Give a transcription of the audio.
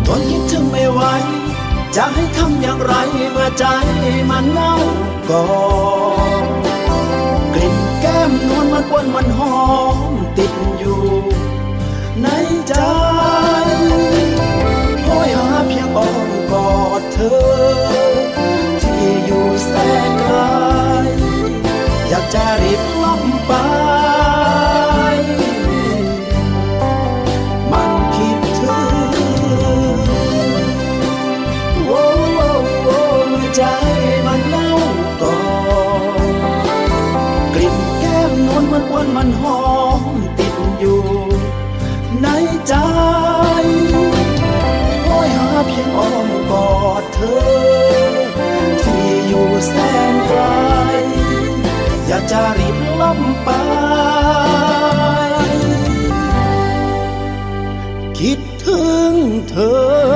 ทนคิดถึงไม่ไหวจะให้ทำอย่างไรเมื่อใจมันเน่าก่อนกลิ่นแก้มนวลมันอ้วนมันหอมติดอยู่ในใจโหยหาเพียงอ้อมกอดเธอที่อยู่แสนไกลอยากจะรีบล่องไปมันคิดถึงโอ้โอ้เมื่อใจมันเน่าก่อนกลิ่นแก้มนวลมันอ้วนมันหอมติดอยู่ในใจโหยหาเพียงอ้อมกอดเธอที่อยู่แสนไกลอยากจะรีบล่ำไปคิดถึงเธอ